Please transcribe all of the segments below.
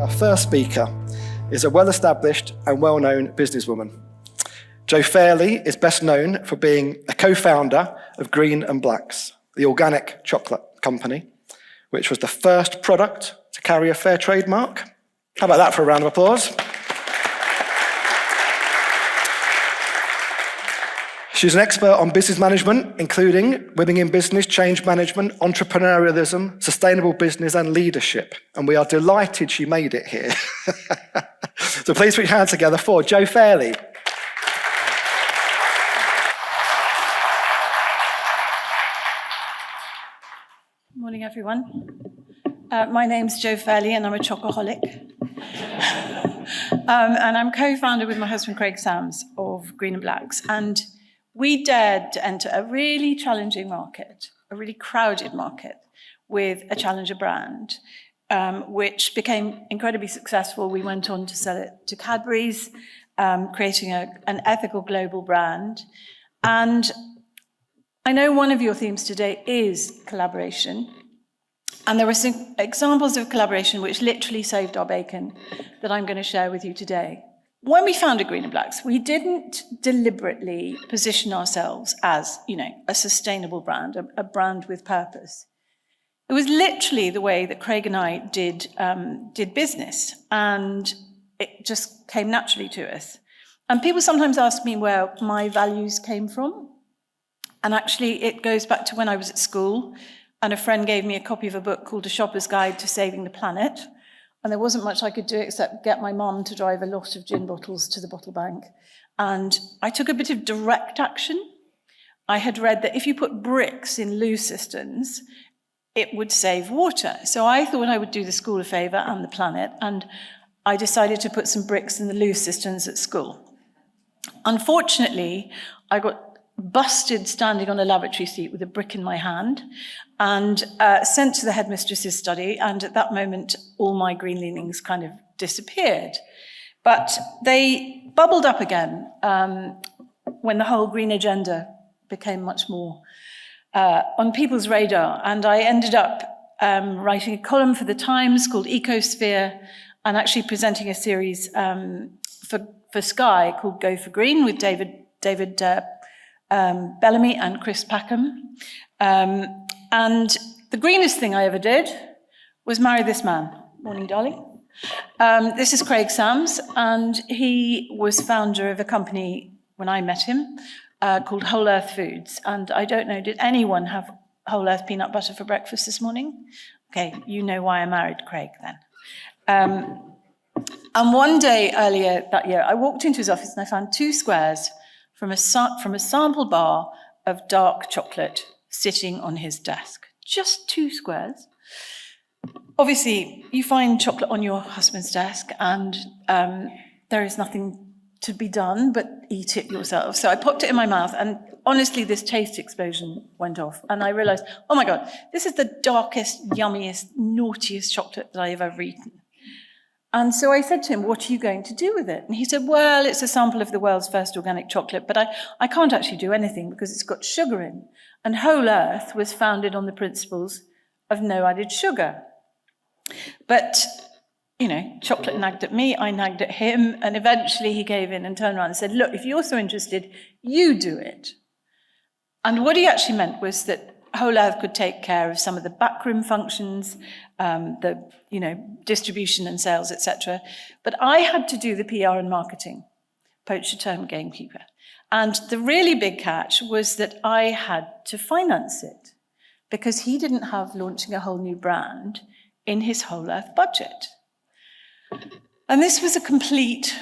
Our first speaker is a well-established and well-known businesswoman. Jo Fairley is best known for being a co-founder of Green and Blacks, the organic chocolate company, which was the first product to carry a fair trade mark. How about that for a round of applause? She's an expert on business management, including women in business, change management, entrepreneurialism, sustainable business and leadership. And we are delighted she made it here. So please put your hands together for Jo Fairley. Morning, everyone. My name's Jo Fairley, and I'm a chocoholic. And I'm co-founder with my husband, Craig Sams, of Green and Blacks. And we dared to enter a really challenging market, a really crowded market, with a challenger brand, which became incredibly successful. We went on to sell it to Cadbury's, creating an ethical global brand. And I know one of your themes today is collaboration. And there are some examples of collaboration which literally saved our bacon that I'm going to share with you today. When we founded Green and Blacks, we didn't deliberately position ourselves as, a sustainable brand, a brand with purpose. It was literally the way that Craig and I did business, and it just came naturally to us. And people sometimes ask me where my values came from. And actually, it goes back to when I was at school, and a friend gave me a copy of a book called A Shopper's Guide to Saving the Planet. And there wasn't much I could do except get my mum to drive a lot of gin bottles to the bottle bank. And I took a bit of direct action. I had read that if you put bricks in loo cisterns, it would save water. So I thought I would do the school a favour and the planet, and I decided to put some bricks in the loo cisterns at school. Unfortunately, I got busted standing on a lavatory seat with a brick in my hand and sent to the headmistress's study, and at that moment all my green leanings kind of disappeared. But they bubbled up again when the whole green agenda became much more on people's radar, and I ended up writing a column for the Times called Ecosphere, and actually presenting a series for Sky called Go for Green with David Bellamy and Chris Packham. And the greenest thing I ever did was marry this man. Morning, darling. This is Craig Sams, and he was founder of a company when I met him called Whole Earth Foods. And I don't know, did anyone have Whole Earth peanut butter for breakfast this morning? Okay, you know why I married Craig then. And one day earlier that year, I walked into his office and I found 2 squares from a sample bar of dark chocolate sitting on his desk. Just 2 squares. Obviously, you find chocolate on your husband's desk, and there is nothing to be done but eat it yourself. So I popped it in my mouth, and honestly, this taste explosion went off. And I realized, oh my God, this is the darkest, yummiest, naughtiest chocolate that I have ever eaten. And so I said to him, what are you going to do with it? And he said, well, it's a sample of the world's first organic chocolate, but I can't actually do anything because it's got sugar in. And Whole Earth was founded on the principles of no added sugar. But, chocolate nagged at me, I nagged at him, and eventually he gave in and turned around and said, look, if you're so interested, you do it. And what he actually meant was that Whole Earth could take care of some of the backroom functions, the distribution and sales, etc. But I had to do the PR and marketing, poacher term gamekeeper. And the really big catch was that I had to finance it because he didn't have launching a whole new brand in his Whole Earth budget. And this was a complete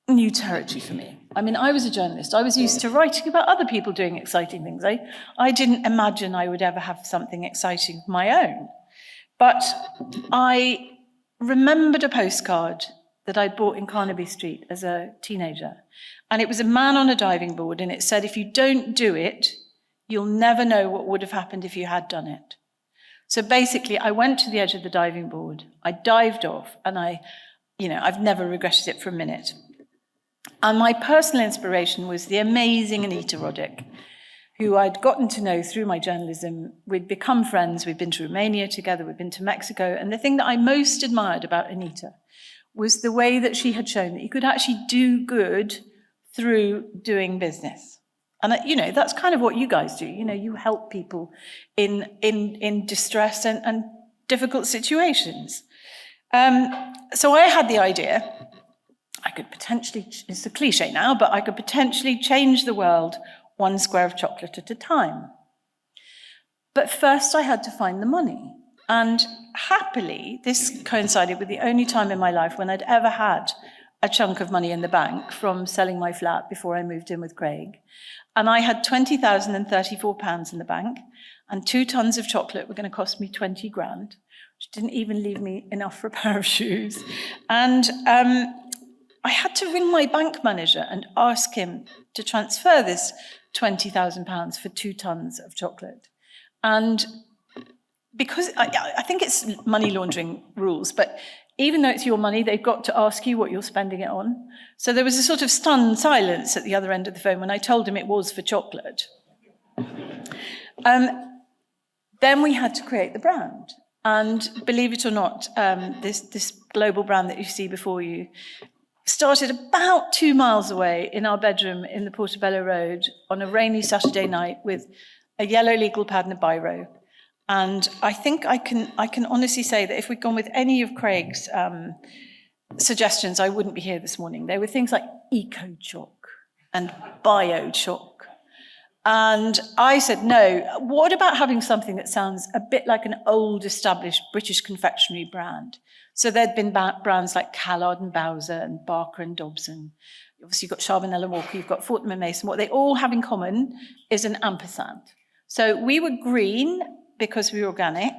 new territory for me. I mean, I was a journalist. I was used to writing about other people doing exciting things. I didn't imagine I would ever have something exciting of my own. But I remembered a postcard that I'd bought in Carnaby Street as a teenager. And it was a man on a diving board, and it said, if you don't do it, you'll never know what would have happened if you had done it. So basically, I went to the edge of the diving board, I dived off, and I've never regretted it for a minute. And my personal inspiration was the amazing Anita Roddick, who I'd gotten to know through my journalism. We'd become friends. We'd been to Romania together. We'd been to Mexico. And the thing that I most admired about Anita was the way that she had shown that you could actually do good through doing business. And, that's kind of what you guys do. You help people in distress and difficult situations. So I had the idea, I could potentially, it's a cliche now, but I could potentially change the world one square of chocolate at a time. But first I had to find the money. And happily, this coincided with the only time in my life when I'd ever had a chunk of money in the bank from selling my flat before I moved in with Craig. And I had £20,034 in the bank, and 2 tons of chocolate were going to cost me 20 grand, which didn't even leave me enough for a pair of shoes. And I had to ring my bank manager and ask him to transfer this £20,000 for 2 tons of chocolate. And because I think it's money laundering rules, but even though it's your money, they've got to ask you what you're spending it on. So there was a sort of stunned silence at the other end of the phone when I told him it was for chocolate. Then we had to create the brand. And believe it or not, this global brand that you see before you started about 2 miles away in our bedroom in the Portobello Road on a rainy Saturday night with a yellow legal pad and a biro. And I think I can honestly say that if we'd gone with any of Craig's suggestions, I wouldn't be here this morning. There were things like eco-chalk and bio-chalk. And I said, no, what about having something that sounds a bit like an old established British confectionery brand? So there'd been brands like Callard and Bowser and Barker and Dobson. Obviously you've got Charbonnel and Walker, you've got Fortnum and Mason. What they all have in common is an ampersand. So we were green because we were organic.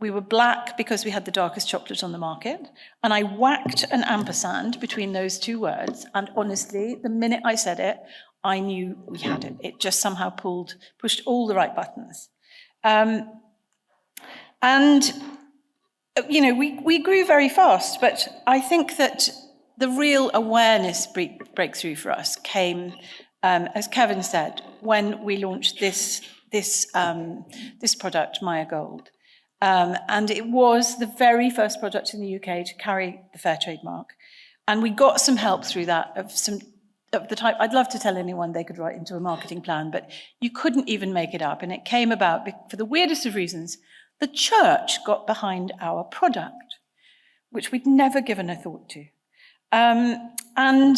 We were black because we had the darkest chocolate on the market. And I whacked an ampersand between those 2 words. And honestly, the minute I said it, I knew we had it. It just somehow pushed all the right buttons. We grew very fast, but I think that the real awareness breakthrough for us came, as Kevin said, when we launched this product, Maya Gold. And it was the very first product in the UK to carry the fair trade mark. And we got some help through that of the type, I'd love to tell anyone they could write into a marketing plan, but you couldn't even make it up. And it came about, for the weirdest of reasons, the church got behind our product, which we'd never given a thought to. And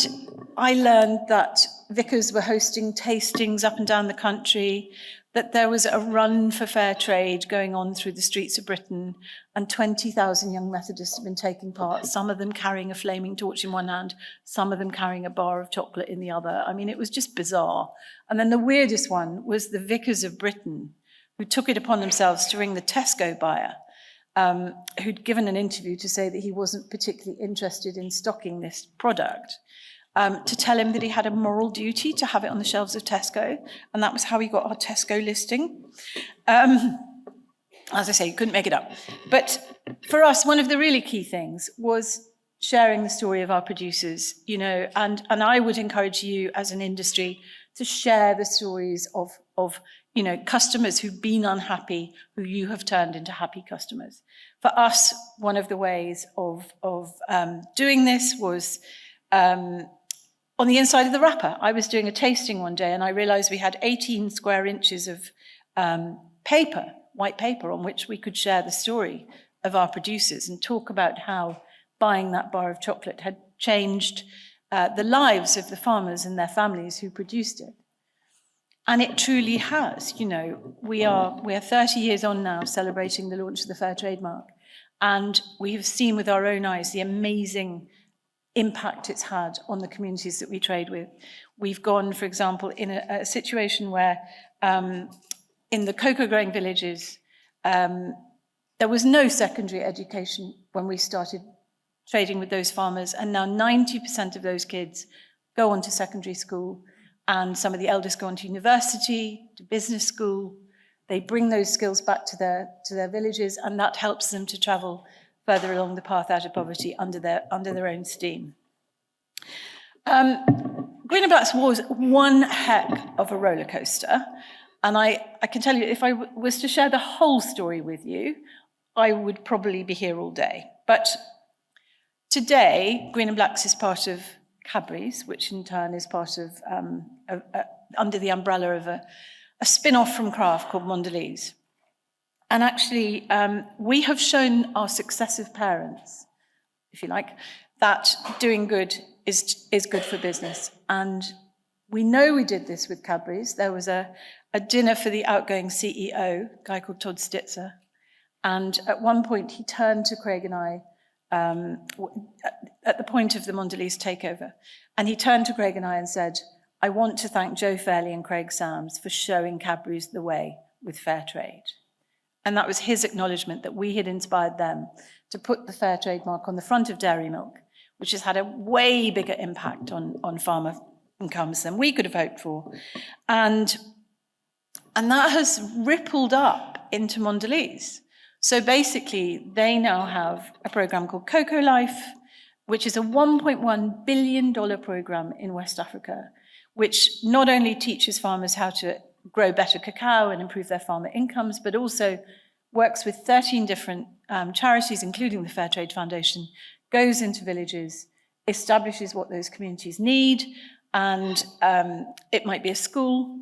I learned that vicars were hosting tastings up and down the country, that there was a run for fair trade going on through the streets of Britain, and 20,000 young Methodists have been taking part, some of them carrying a flaming torch in one hand, some of them carrying a bar of chocolate in the other. I mean, it was just bizarre. And then the weirdest one was the vicars of Britain, who took it upon themselves to ring the Tesco buyer, who'd given an interview to say that he wasn't particularly interested in stocking this product, to tell him that he had a moral duty to have it on the shelves of Tesco, and that was how he got our Tesco listing. As I say, you couldn't make it up. But for us, one of the really key things was sharing the story of our producers, and I would encourage you as an industry to share the stories of customers who've been unhappy, who you have turned into happy customers. For us, one of the ways of doing this was on the inside of the wrapper. I was doing a tasting one day and I realized we had 18 square inches of paper, white paper, on which we could share the story of our producers and talk about how buying that bar of chocolate had changed the lives of the farmers and their families who produced it. And it truly has. We are 30 years on now, celebrating the launch of the Fair Trade Mark, and we have seen with our own eyes the amazing impact it's had on the communities that we trade with. We've gone, for example, in a situation where in the cocoa growing villages, there was no secondary education when we started trading with those farmers, and now 90% of those kids go on to secondary school, and some of the eldest go on to university, to business school. They bring those skills back to their villages, and that helps them to travel further along the path out of poverty under their own steam. Green and Blacks was one heck of a roller coaster. And I can tell you, if I was to share the whole story with you, I would probably be here all day. But today, Green and Blacks is part of Cadbury's, which in turn is part of, under the umbrella of a spin-off from Kraft called Mondelez. And actually, we have shown our successive parents, if you like, that doing good is good for business. And we know we did this with Cadbury's. There was a dinner for the outgoing CEO, a guy called Todd Stitzer. And at one point, he turned to Craig and I, at the point of the Mondelez takeover, and he turned to Craig and I and said, I want to thank Joe Fairley and Craig Sams for showing Cadbury's the way with fair trade. And that was his acknowledgement that we had inspired them to put the fair trade mark on the front of dairy milk, which has had a way bigger impact on farmer incomes than we could have hoped for. And that has rippled up into Mondelez. So basically, they now have a program called Cocoa Life, which is a $1.1 billion program in West Africa, which not only teaches farmers how to grow better cacao and improve their farmer incomes, but also works with 13 different charities, including the Fair Trade Foundation, goes into villages, establishes what those communities need, and it might be a school,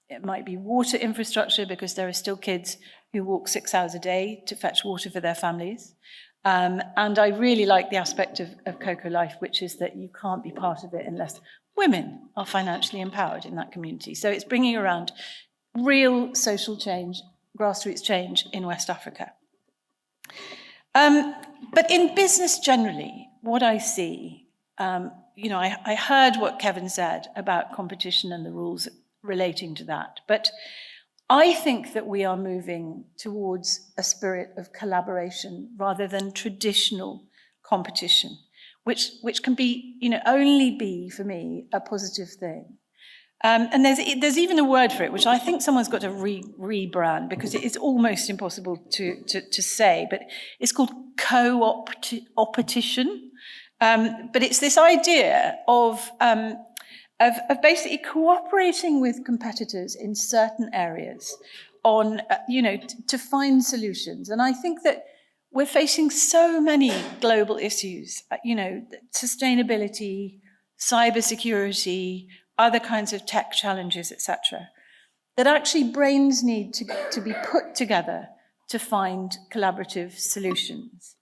it might be water infrastructure, because there are still kids who walk 6 hours a day to fetch water for their families. And I really like the aspect of Cocoa Life, which is that you can't be part of it unless women are financially empowered in that community. So it's bringing around real social change, grassroots change in West Africa. But in business generally, what I see, I heard what Kevin said about competition and the rules relating to that, but I think that we are moving towards a spirit of collaboration rather than traditional competition, which can be, only be, for me, a positive thing. And there's even a word for it, which I think someone's got to rebrand, because it is almost impossible to say, but it's called co-opetition. But it's this idea of basically cooperating with competitors in certain areas on, to find solutions. And I think that we're facing so many global issues, sustainability, cybersecurity, other kinds of tech challenges, etc., that actually brains need to be put together to find collaborative solutions.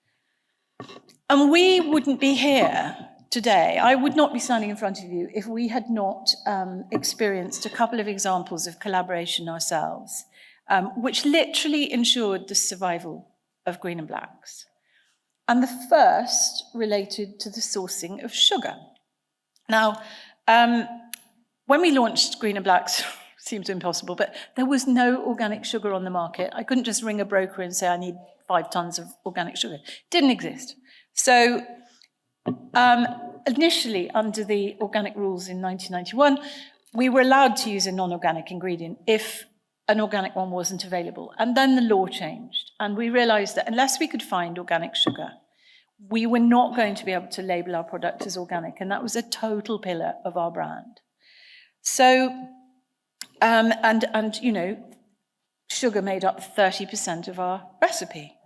And we wouldn't be here today. I would not be standing in front of you if we had not experienced a couple of examples of collaboration ourselves, which literally ensured the survival of Green and Blacks. And the first related to the sourcing of sugar. Now, when we launched Green and Blacks, seems impossible, but there was no organic sugar on the market. I couldn't just ring a broker and say, I need 5 tons of organic sugar. It didn't exist. So initially, under the organic rules in 1991, we were allowed to use a non-organic ingredient if an organic one wasn't available. And then the law changed. And we realized that unless we could find organic sugar, we were not going to be able to label our product as organic. And that was a total pillar of our brand. So, sugar made up 30% of our recipe.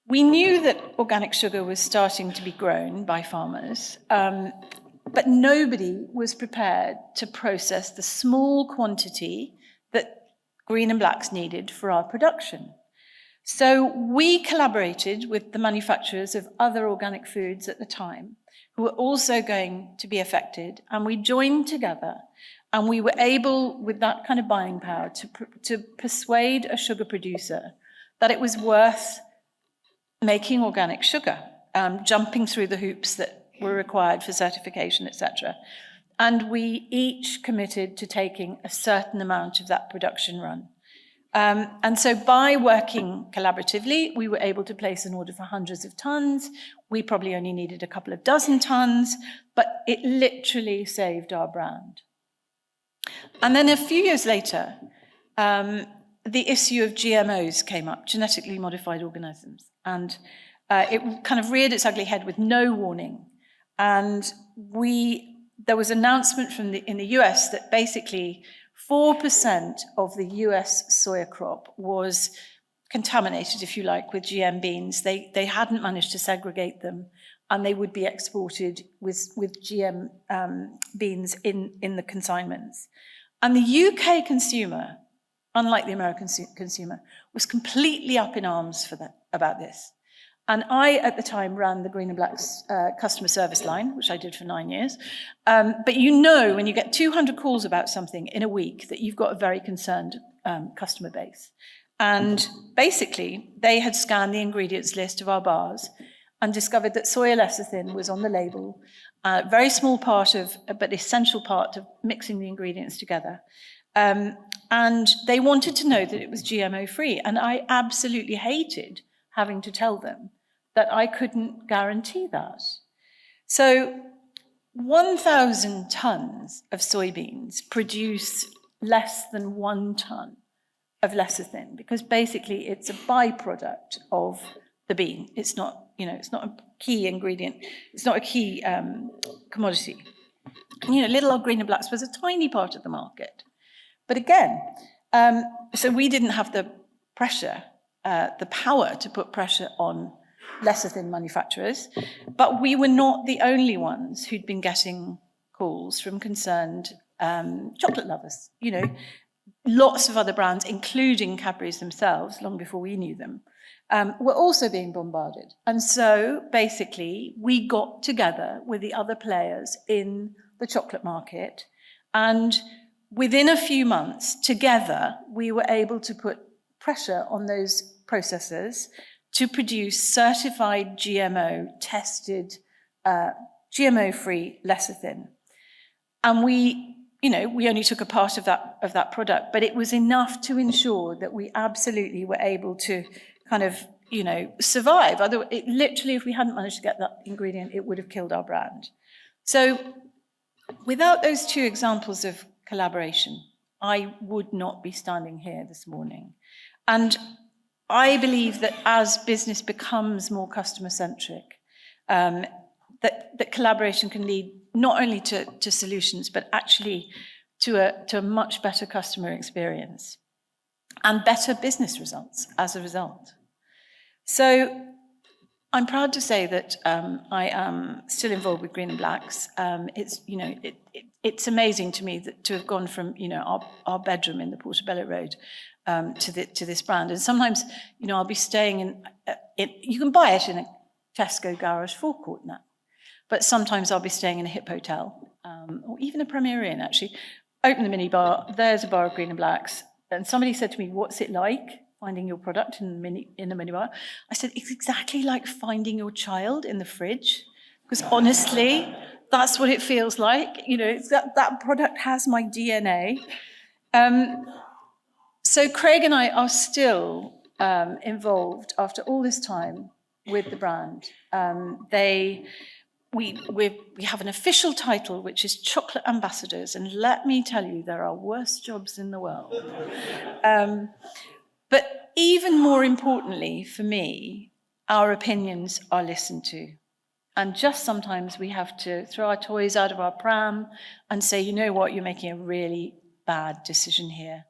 We knew that organic sugar was starting to be grown by farmers, but nobody was prepared to process the small quantity that Green and Blacks needed for our production. So we collaborated with the manufacturers of other organic foods at the time, who were also going to be affected, and we joined together, and we were able, with that kind of buying power, to persuade a sugar producer that it was worth making organic sugar, jumping through the hoops that were required for certification, etc. And we each committed to taking a certain amount of that production run. And so by working collaboratively, we were able to place an order for hundreds of tons. We probably only needed a couple of dozen tons, but it literally saved our brand. And then a few years later, the issue of GMOs came up, genetically modified organisms. And it kind of reared its ugly head with no warning. And there was an announcement in the US that basically 4% of the US soya crop was contaminated, if you like, with GM beans. They hadn't managed to segregate them, and they would be exported with GM beans in the consignments. And the UK consumer, unlike the American consumer, was completely up in arms about this. And I, at the time, ran the Green and Blacks customer service line, which I did for 9 years. But you know, when you get 200 calls about something in a week, that you've got a very concerned customer base. And basically, they had scanned the ingredients list of our bars and discovered that soya lecithin was on the label, a very small part of, but essential part of mixing the ingredients together. And they wanted to know that it was GMO-free. And I absolutely hated having to tell them that I couldn't guarantee that. So 1,000 tons of soybeans produce less than 1 ton of lecithin, because basically it's a byproduct of the bean. It's not, it's not a key ingredient. It's not a key commodity. Little old Green and Blacks was a tiny part of the market. But again, so we didn't have the pressure, the power to put pressure on lecithin manufacturers, but we were not the only ones who'd been getting calls from concerned chocolate lovers. Lots of other brands, including Cadbury's themselves, long before we knew them, were also being bombarded. And so basically, we got together with the other players in the chocolate market, and within a few months, together, we were able to put pressure on those processors to produce certified GMO-tested, GMO-free lecithin. And we only took a part of that product, but it was enough to ensure that we absolutely were able to kind of, survive. Otherwise, literally, if we hadn't managed to get that ingredient, it would have killed our brand. So without those 2 examples of collaboration, I would not be standing here this morning. And I believe that as business becomes more customer-centric, that collaboration can lead not only to solutions, but actually to a much better customer experience and better business results as a result. So I'm proud to say that I am still involved with Green and Blacks. It's amazing to me to have gone from our bedroom in the Portobello Road to this brand. And sometimes I'll be staying in you can buy it in a Tesco garage forecourt now, but sometimes I'll be staying in a hip hotel or even a Premier Inn. Actually, open the mini bar. There's a bar of Green and Blacks, and somebody said to me, "What's it like finding your product in the mini bar?" I said, "It's exactly like finding your child in the fridge," because honestly, that's what it feels like. That product has my DNA. So Craig and I are still involved after all this time with the brand. We have an official title, which is Chocolate Ambassadors, and let me tell you, there are worse jobs in the world. But even more importantly for me, our opinions are listened to. And just sometimes we have to throw our toys out of our pram and say, you know what, you're making a really bad decision here.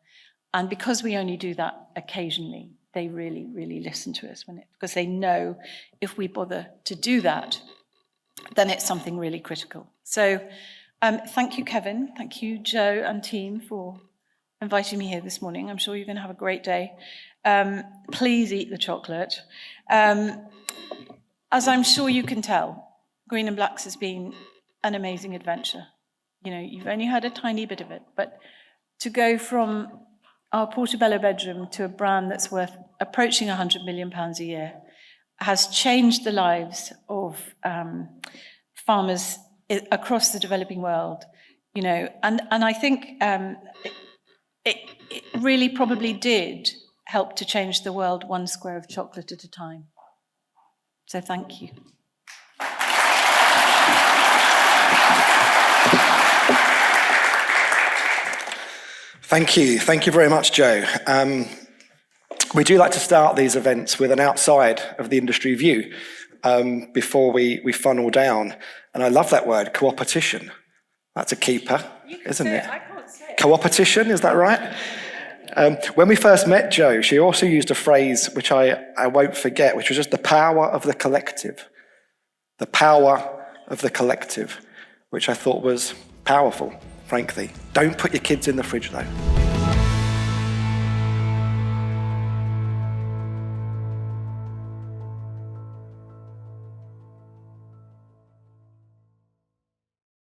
And because we only do that occasionally, they really, really listen to us because they know if we bother to do that, then it's something really critical. So thank you, Kevin. Thank you, Joe and team, for inviting me here this morning. I'm sure you're going to have a great day. Please eat the chocolate. As I'm sure you can tell, Green and Blacks has been an amazing adventure. You've only had a tiny bit of it, but to go from our Portobello bedroom to a brand that's worth approaching £100 million a year has changed the lives of farmers across the developing world, and I think it really probably did help to change the world one square of chocolate at a time. So thank you. Thank you. Thank you very much, Joe. We do like to start these events with an outside of the industry view before we funnel down. And I love that word, co-opetition. That's a keeper, isn't it? I can't say it. Coopetition, is that right? When we first met Jo, she also used a phrase which I won't forget, which was just the power of the collective. The power of the collective, which I thought was powerful, frankly. Don't put your kids in the fridge, though.